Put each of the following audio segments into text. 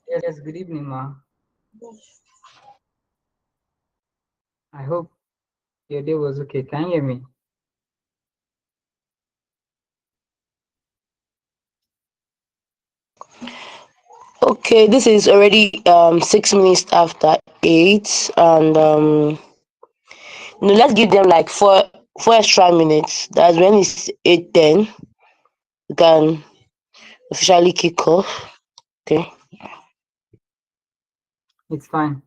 Yes, good evening, ma. I hope your day was okay. Can you hear me? Okay, this is already 6 minutes after 8, and let's give them like four extra minutes. That's when it's 8:10. We can officially kick off. Okay. It's fine.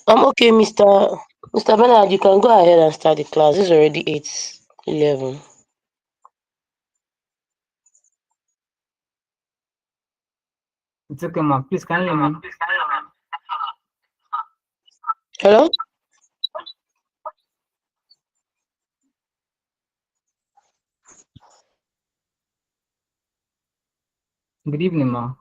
Okay, Mister. Mr. Bernard, you can go ahead and start the class. It's already 8:11. It's okay, ma. Please, can you hear me? Hello? Good evening, ma.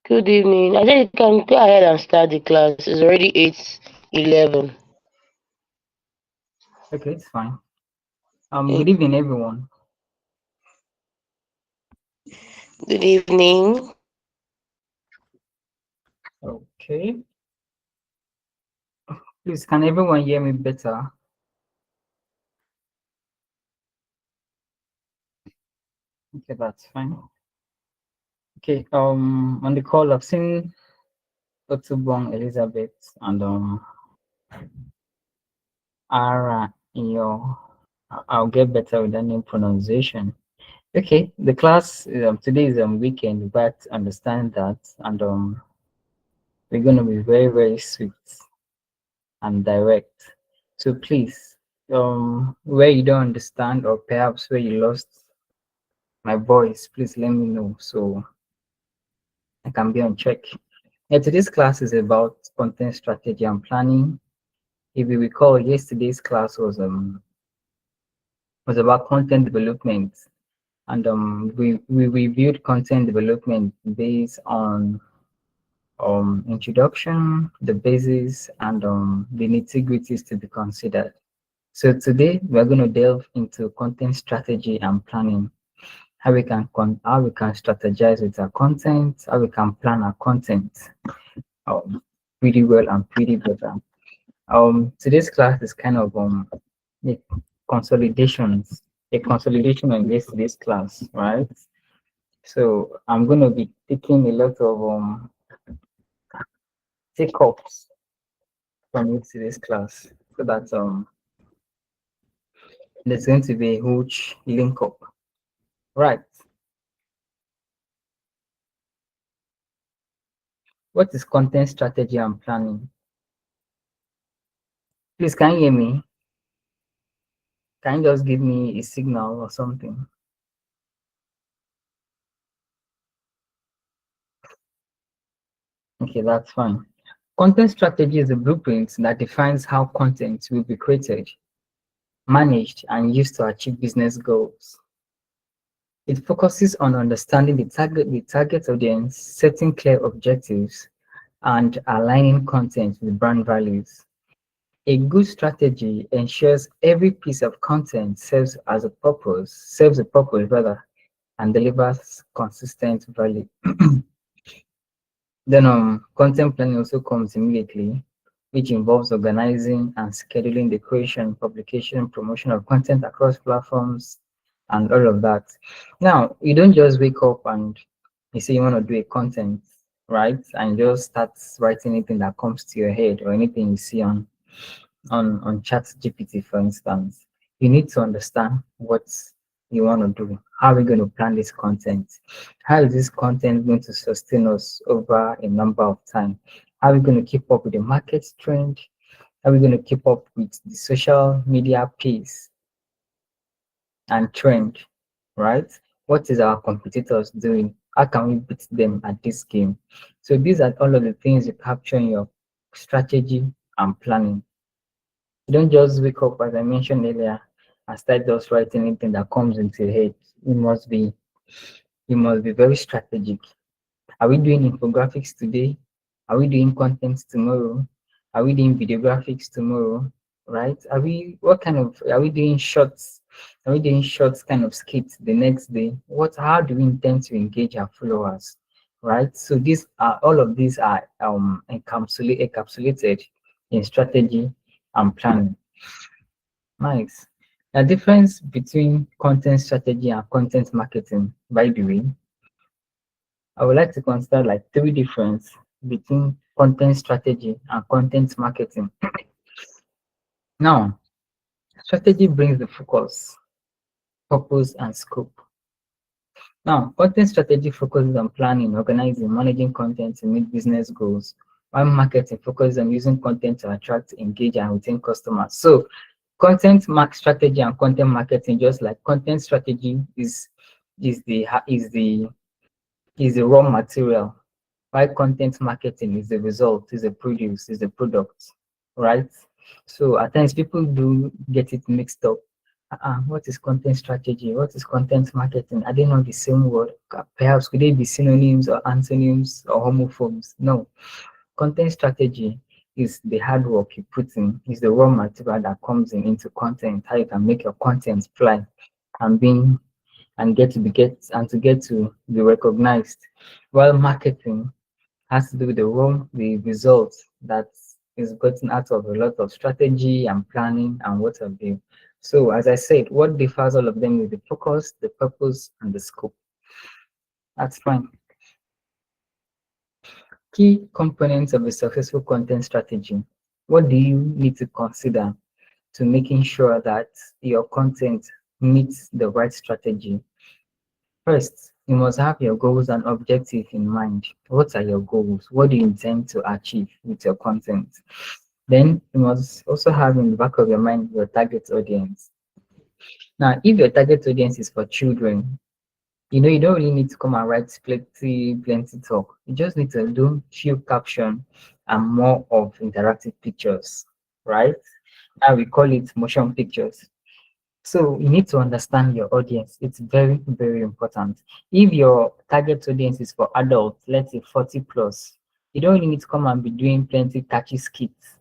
Good evening. I said you can go ahead and start the class. It's already 8:11. Okay, it's fine. Eh, Good evening, everyone. Good evening. Okay. Please, can everyone hear me better? Okay, that's fine. Okay. On the call, I've seen Otubong Elizabeth and Ara in your. I'll get better with that name pronunciation. Okay, the class today is weekend, but understand that, and we're gonna be very very sweet and direct. So please, where you don't understand or perhaps where you lost my voice, please let me know so I can be on check. Yeah, today's class is about content strategy and planning. If you recall, yesterday's class was about content development, and we reviewed content development based on introduction, the basis, and the nitty-gritties to be considered. So today we're going to delve into content strategy and planning, how we can strategize with our content, how we can plan our content pretty well and pretty better. Today's class is kind of a consolidations, a consolidation on yesterday's class, right? So I'm going to be taking a lot of take-ups from yesterday's class, so that there's going to be a huge link up, right? What is content strategy and planning? Please, can you hear me? Can you just give me a signal or something? Okay, that's fine. Content strategy is a blueprint that defines how content will be created, managed, and used to achieve business goals. It focuses on understanding the target audience, setting clear objectives, and aligning content with brand values. A good strategy ensures every piece of content serves a purpose rather, and delivers consistent value. Then content planning also comes immediately, which involves organizing and scheduling the creation, publication, promotion of content across platforms and all of that. Now, you don't just wake up and you say you want to do a content, right? And just start writing anything that comes to your head or anything you see on chat gpt, for instance. You need to understand what you want to do. How are we going to plan this content? How is this content going to sustain us over a number of time? How are we going to keep up with the market trend? How are we going to keep up with the social media pace and trend, right? What is our competitors doing? How can we beat them at this game? So these are all of the things you capture in your strategy and planning. You don't just wake up, as I mentioned earlier, and start just writing anything that comes into your head. You must be very strategic. Are we doing infographics today? Are we doing content tomorrow? Are we doing videographics tomorrow? Right? Are we doing shorts? Are we doing shorts kind of skits the next day? How do we intend to engage our followers? Right? So all of these are encapsulated in strategy and planning. Nice. The difference between content strategy and content marketing, by the way, I would like to consider like three differences between content strategy and content marketing. Now, strategy brings the focus, purpose, and scope. Now, content strategy focuses on planning, organizing, managing content to meet business goals. while marketing focuses on using content to attract, engage, and retain customers. So content mark strategy and content marketing, just like content strategy is the ha- is the raw material, while content marketing is the result, is the produce, is the product, right? So at times people do get it mixed up. What is content strategy? What is content marketing? Are they not the same word? Perhaps could they be synonyms or antonyms or homophones? No. Content strategy is the hard work you put in, is the raw material that comes in into content, how you can make your content fly and being and get to be recognized. While marketing has to do with the results that is gotten out of a lot of strategy and planning and what have you. So as I said, what differs all of them is the focus, the purpose, and the scope. That's fine. Key components of a successful content strategy. What do you need to consider to making sure that your content meets the right strategy? First, you must have your goals and objectives in mind. What are your goals? What do you intend to achieve with your content? Then you must also have in the back of your mind your target audience. Now, if your target audience is for children, you don't really need to come and write plenty talk. You just need to do few caption and more of interactive pictures, right? Now we call it motion pictures. So you need to understand your audience. It's very, very important. If your target audience is for adults, let's say 40 plus, you don't really need to come and be doing plenty catchy skits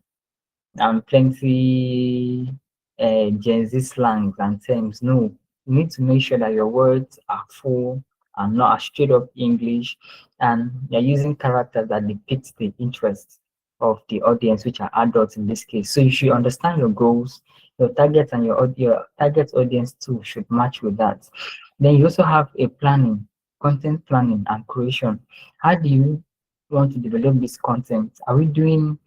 and plenty Gen Z slangs and terms. No, you need to make sure that your words are full and not a straight up English, and you're using characters that depict the interests of the audience, which are adults in this case. So you should understand your goals, your targets, and your target audience too should match with that. Then you also have a planning, content planning and creation. How do you want to develop this content? Are we doing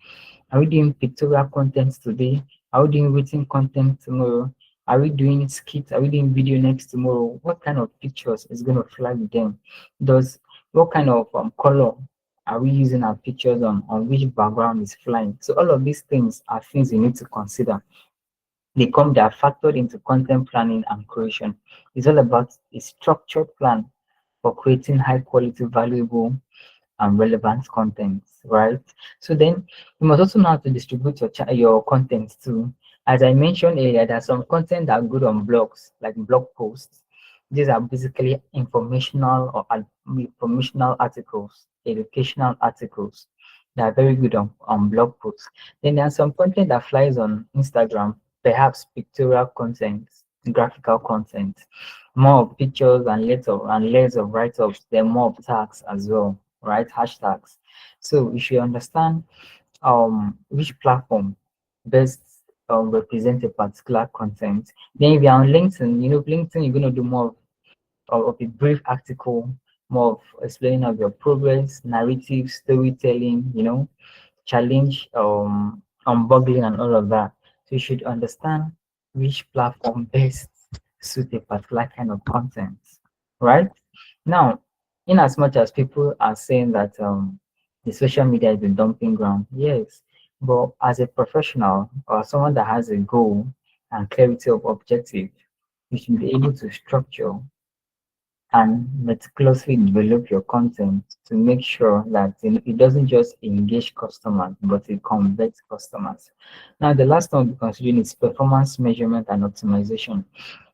pictorial content today? Are we doing written content tomorrow? Are we doing skits? Are we doing video next tomorrow? What kind of pictures is going to fly with them? Does what kind of color are we using our pictures on which background is flying? So all of these things are things you need to consider. They are factored into content planning and creation. It's all about a structured plan for creating high quality, valuable and relevant content, right? So then you must also know how to distribute your content too. As I mentioned earlier, there's some content that are good on blogs, like blog posts. These are basically informational articles, educational articles that are very good on blog posts. Then there's some content that flies on Instagram, perhaps pictorial content, graphical content, more of pictures and layers of write-ups, then more of tags as well, right? Hashtags. So you should understand which platform best represent a particular content. Then if you're on LinkedIn, LinkedIn, you're gonna do more of a brief article, more of explaining of your progress, narrative, storytelling, challenge, unboggling and all of that. So you should understand which platform best suit a particular kind of content, right? Now, in as much as people are saying that the social media is the dumping ground, yes, but as a professional or someone that has a goal and clarity of objective, you should be able to structure and meticulously develop your content to make sure that it doesn't just engage customers, but it converts customers. Now, the last one we're considering is performance measurement and optimization.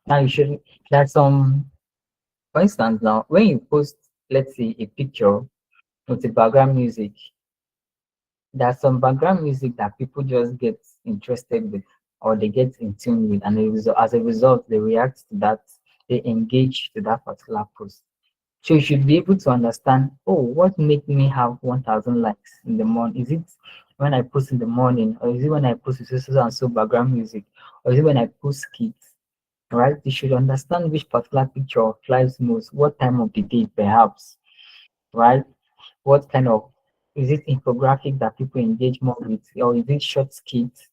Now, there's some, for instance, now when you post, let's say, a picture with the background music, there's some background music that people just get interested with or they get in tune with, and as a result, they react to that, they engage to that particular post. So you should be able to understand, oh, what make me have 1,000 likes in the morning? Is it when I post in the morning, or is it when I post with so and so background music, or is it when I post skits? Right? You should understand which particular picture flies most, what time of the day, perhaps, right? What kind of is it infographic that people engage more with, or is it short skits?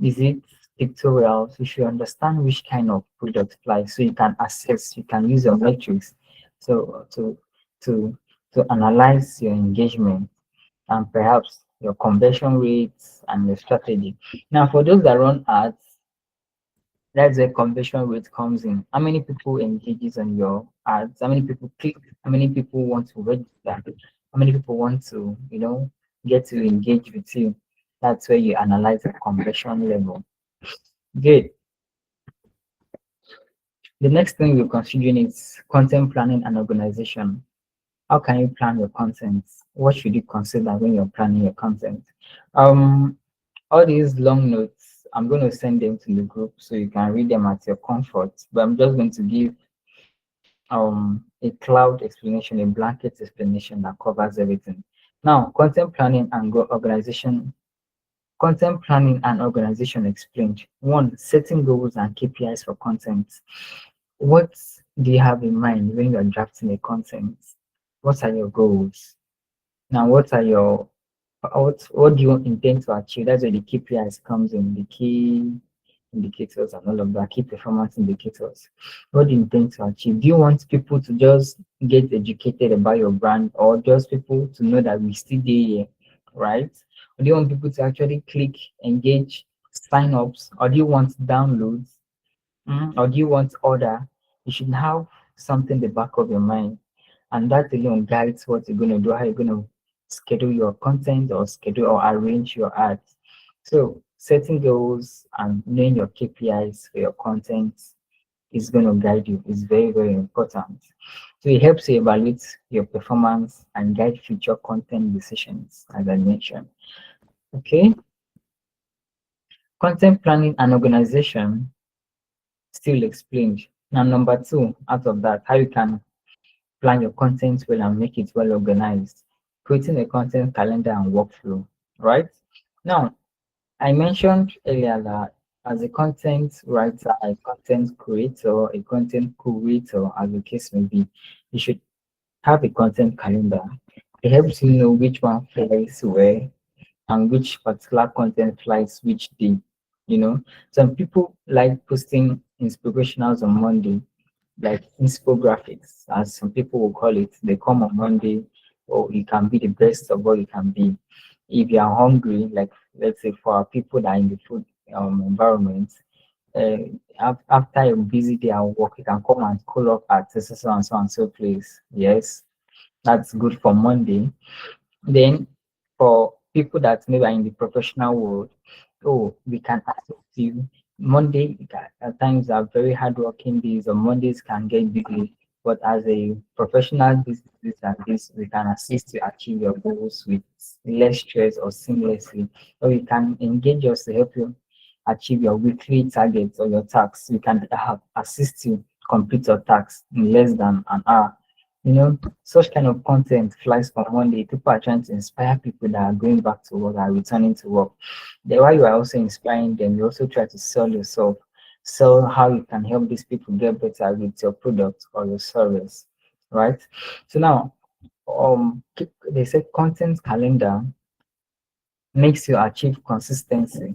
Is it pictorial? So you should understand which kind of product flies, so you can assess, you can use your metrics so to to analyze your engagement and perhaps your conversion rates, and your strategy. Now, for those that run ads, that's where conversion rate comes in. How many people engages on your ads? How many people click? How many people want to register? How many people want to, get to engage with you? That's where you analyze the conversion level. Good. The next thing we're considering is content planning and organization. How can you plan your content? What should you consider when you're planning your content? Um, all these long notes, I'm going to send them to the group so you can read them at your comfort. But I'm just going to give a cloud explanation, a blanket explanation that covers everything. Now, content planning and organization explained. One, setting goals and KPIs for content. What do you have in mind when you're drafting a content? What are your goals? Now, what do you intend to achieve? That's where the KPIs comes in, the key indicators and all of that, key performance indicators. What do you intend to achieve? Do you want people to just get educated about your brand, or just people to know that we still there, right? Or do you want people to actually click, engage, sign ups, or do you want downloads? Or do you want order? You should have something in the back of your mind, and that alone guides what you're going to do, how you're going to schedule your content or schedule or arrange your ads. So setting goals and knowing your KPIs for your content is going to guide you. It's very, very important. So it helps you evaluate your performance and guide future content decisions, as I mentioned. Okay. Content planning and organization still explained. Now, number two, out of that, how you can plan your content well and make it well organized, creating a content calendar and workflow, right? Now, I mentioned earlier that as a content writer, a content creator, a content curator, as the case may be, you should have a content calendar. It helps you know which one flies where and which particular content flies which day. Some people like posting inspirationals on Monday, like infographics, as some people will call it. They come on Monday, or you can be the best of what you can be. If you are hungry, like let's say for our people that are in the food environment, uh, after a busy day at work, you can come and call up at so and so and so place. Yes, that's good for Monday. Then for people that maybe are in the professional world, oh, we can assist you. Monday at times are very hardworking days, or Mondays can get busy. But as a professional business like this, we can assist you achieve your goals with less stress or seamlessly. Or we can engage us to help you achieve your weekly targets or your tasks. We can assist you complete your tasks in less than an hour. Such kind of content flies from Monday. People are trying to inspire people that are going back to work, are returning to work. Then while you are also inspiring them, you also try to sell yourself, sell how you can help these people get better with your product or your service, right? So now, they say content calendar makes you achieve consistency,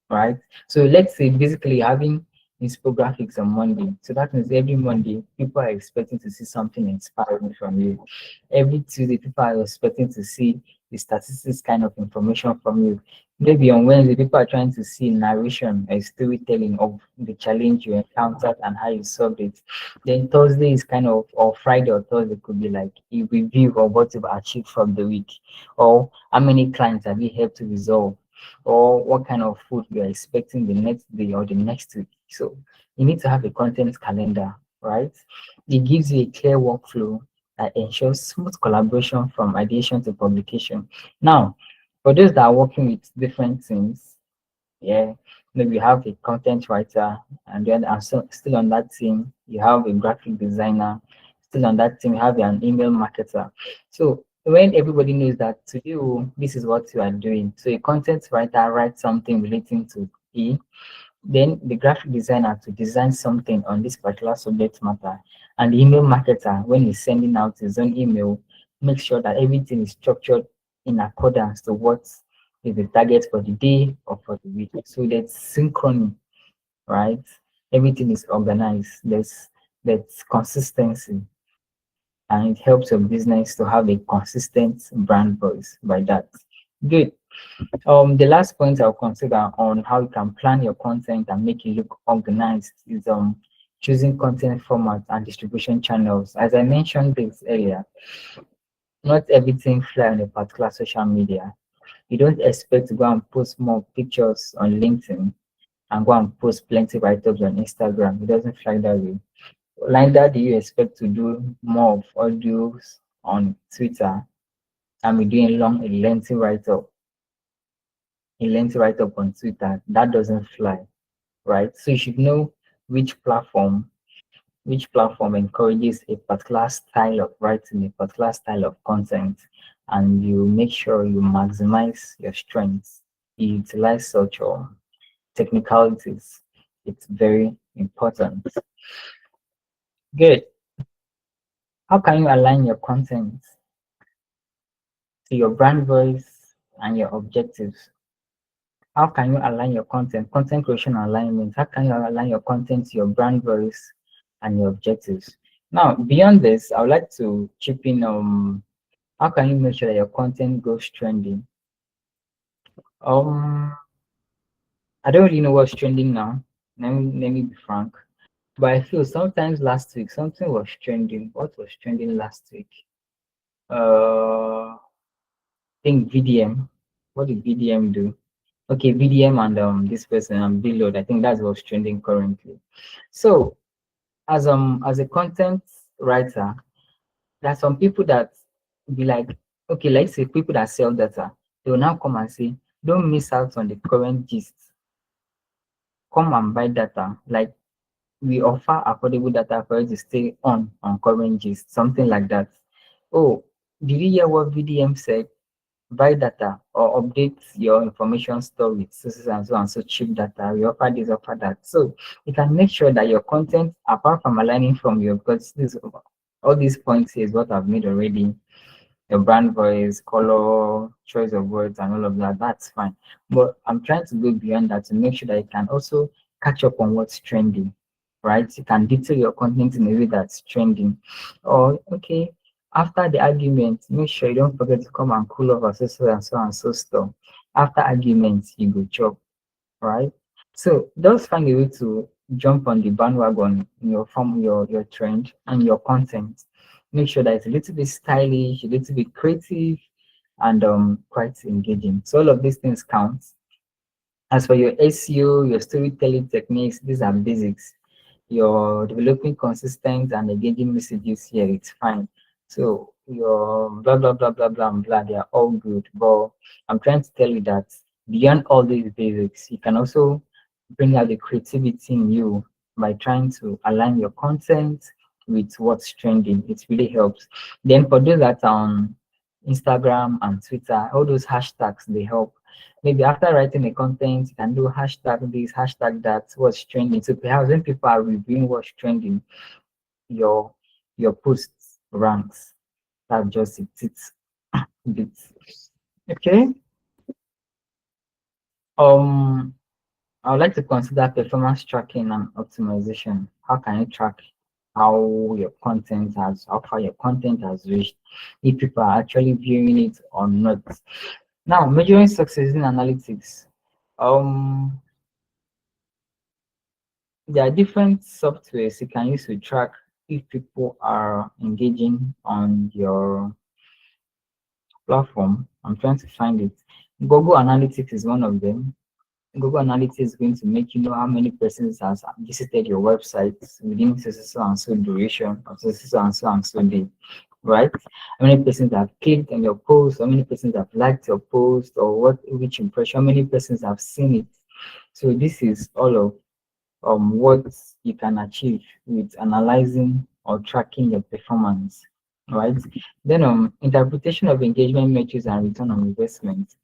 right? So let's say basically having infographics on Monday. So that means every Monday, people are expecting to see something inspiring from you. Every Tuesday, people are expecting to see the statistics kind of information from you. Maybe on Wednesday, people are trying to see narration and storytelling of the challenge you encountered and how you solved it. Then Thursday is kind of, or Friday or Thursday could be like a review of what you've achieved from the week, or how many clients have you helped to resolve, or what kind of food you're expecting the next day or the next week. So you need to have a content calendar, right? It gives you a clear workflow that ensures smooth collaboration from ideation to publication. Now, for those that are working with different teams, yeah, maybe you have a content writer, and then still on that team, you have a graphic designer, still on that team, you have an email marketer. So when everybody knows that to you, this is what you are doing. So a content writer writes something relating to E, then the graphic designer to design something on this particular subject matter, and the email marketer, when he's sending out his own email, make sure that everything is structured in accordance to what is the target for the day or for the week. So there's synchrony, right? Everything is organized. There's consistency, and it helps your business to have a consistent brand voice by that. Good. The last point I'll consider on how you can plan your content and make it look organized is choosing content formats and distribution channels. As I mentioned this earlier, not everything fly on a particular social media. You don't expect to go and post more pictures on LinkedIn and go and post plenty write-ups on Instagram. It doesn't fly that way. Neither do you expect to do more of audios on Twitter and be doing a lengthy write-up on Twitter. That doesn't fly, right? So you should know which platform which platform encourages a particular style of writing, a particular style of content, and you make sure you maximize your strengths, you utilize such technicalities. It's very important. Good. How can you align your content to your brand voice and your objectives? How can you align your content creation alignment? How can you align your content to your brand voice and your objectives? Now, beyond this, I would like to chip in how can you make sure that your content goes trending? Um, I don't really know what's trending now. Let me be frank. But I feel sometimes last week something was trending. What was trending last week? I think VDM. What did VDM do? Okay, VDM and this person and Billboard. I think that's what's trending currently. So as a content writer, there are some people that be like, okay, let's say people that sell data, they will now come and say, don't miss out on the current gist. Come and buy data. Like we offer affordable data for you to stay on current gist, something like that. Oh, did you hear what VDM said? Buy data or update your information store with sources and so on. So cheap data, we offer this, offer that. So you can make sure that your content, apart from aligning from your, because this all these points here is what I've made already. Your brand voice, color, choice of words, and all of that, that's fine. But I'm trying to go beyond that to make sure that you can also catch up on what's trending, right? You can detail your content in a way that's trending. Or, okay, after the argument, make sure you don't forget to come and cool off and so stuff. After arguments, you go chop, right? So just find a way to jump on the bandwagon in your form, your trend and your content. Make sure that it's a little bit stylish, a little bit creative, and quite engaging. So all of these things count. As for your SEO, your storytelling techniques, these are basics. You're developing consistent and engaging messages here, it's fine. So your blah blah blah blah blah blah, they are all good. But I'm trying to tell you that beyond all these basics, you can also bring out the creativity in you by trying to align your content with what's trending. It really helps. Then for those that are on Instagram and Twitter, all those hashtags they help. Maybe after writing a content, you can do hashtag this, hashtag that, what's trending. So perhaps when people are reviewing what's trending, your your posts ranks. That's just it. It's okay. I would like to consider performance tracking and optimization. How can you track how far your content has reached, if people are actually viewing it or not? Now, measuring success in analytics. Um, there are different softwares you can use to track if people are engaging on your platform. I'm trying to find it. Google Analytics is one of them. Google Analytics is going to make you know how many persons has visited your website within so and so duration or so and so day, right? How many persons have clicked on your post, how many persons have liked your post, or which impression, how many persons have seen it. So this is all of what you can achieve with analyzing or tracking your performance, right? Then interpretation of engagement metrics and return on investment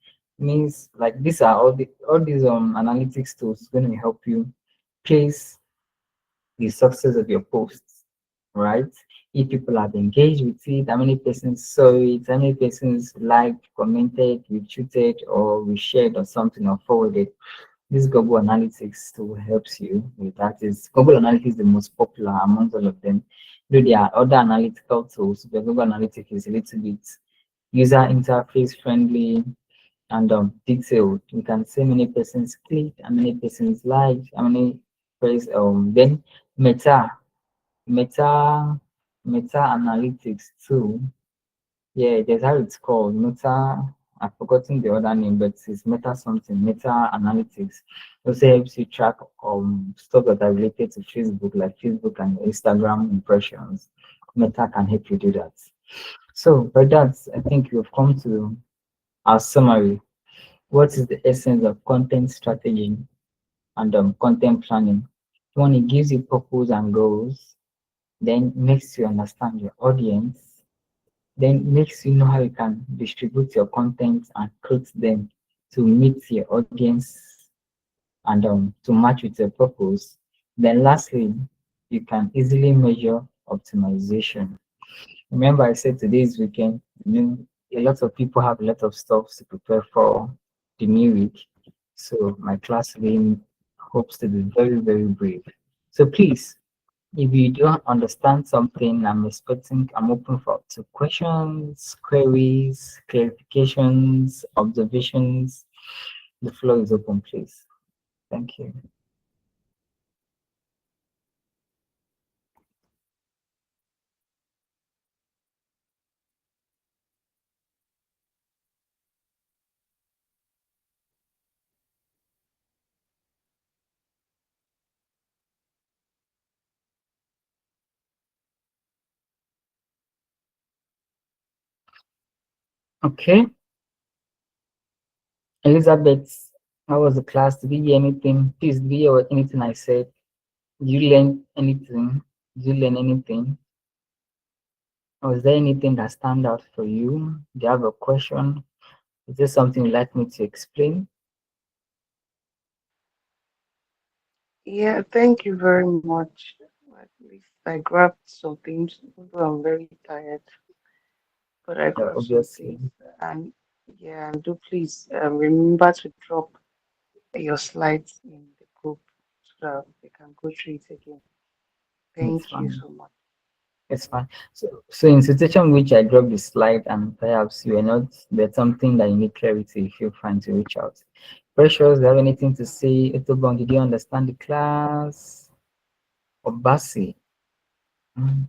means like these are all these analytics tools going to help you trace the success of your posts, right? If people have engaged with it, how many persons saw it, how many persons liked, commented, retweeted, or reshared or something or forwarded. This Google Analytics tool helps you with that. Is Google Analytics is the most popular amongst all of them. Though there are other analytical tools, but Google Analytics is a little bit user interface friendly and detailed. You can see how many persons clicked, how many persons liked, how many press then meta meta meta analytics too. Yeah, that's how it's called. Meta, I've forgotten the other name, but it's meta something, meta analytics. Also helps you track stuff that are related to Facebook, like Facebook and Instagram impressions. Meta can help you do that. So by that, I think we've come to our summary. What is the essence of content strategy and content planning? One, it gives you purpose and goals, then makes you understand your audience, then makes you know how you can distribute your content and create them to meet your audience and to match with your purpose. Then lastly, you can easily measure optimization. Remember, I said today's weekend, a lot of people have a lot of stuff to prepare for the new week. So my class really hopes to be very, very brief. So please, if you don't understand something, I'm open for to questions, queries, clarifications, observations. The floor is open, please. Thank you. Okay, Elizabeth, how was the class? Did you hear anything? Please, did you hear anything I said? Did you learn anything? Did you learn anything? Or is there anything that stand out for you? Do you have a question? Is there something you'd like me to explain? Yeah, thank you very much. At least I grabbed some things, although I'm very tired, but I grabbed some Obviously, things. And yeah, and do please remember to drop your slides in the group so that we can go through it again. it's Thank you fine. so much. It's fine. So in situation which I dropped the slide and perhaps you are not, there's something that you need clarity, feel free to reach out. Precious, do you have anything to say? Etobon, did you understand the class? Obasi? Mm,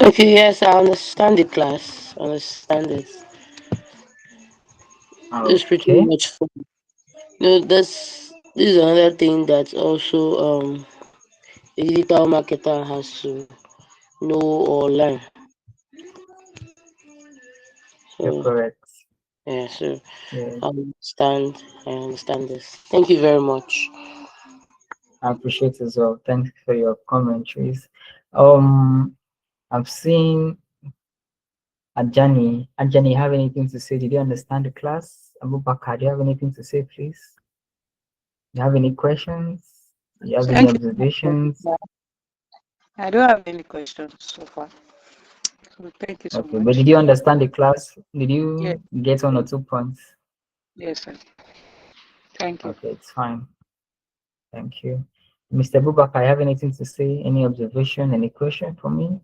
Okay, yes, I understand the class. I understand it. It's pretty okay, much fun. This is another thing that also a digital marketer has to know or learn. you're So correct. yeah, so Yeah, I understand this. Thank you very much. I appreciate as well. Thanks for your commentaries. Um, I've seen Ajani. Ajani, you have anything to say? Did you understand the class? Abubakar, do you have anything to say, please? Do you have any questions? Do you have any Thank you so much for the observations? class. I don't have any questions so far. So thank you so Okay, but much. did you understand the class? Did Yes, you get 1 or 2 points? yes, sir. Thank you. Okay, it's fine. Thank you. Mr. Bubak, I have anything to say? Any observation? Any question for me?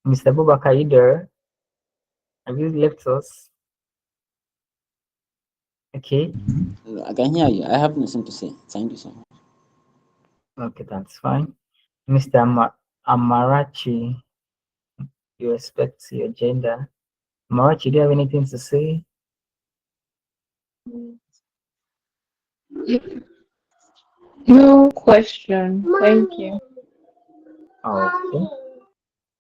Mr. Bubak, are you there? Have you left us? Okay, I can hear you. I have nothing to say. Thank you so much. okay, that's fine. Mr. Amarachi, you respect your gender. Amarachi, do you have anything to say? No question. Thank you. Okay,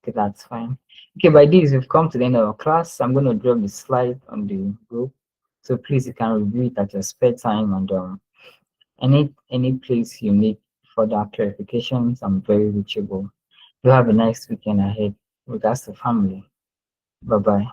okay, that's fine. Okay, by this, we've come to the end of our class. I'm going to drop the slide on the group. So please, you can review it at your spare time and any place you need further clarifications. I'm very reachable. You have a nice weekend ahead. Regards to family. Bye bye.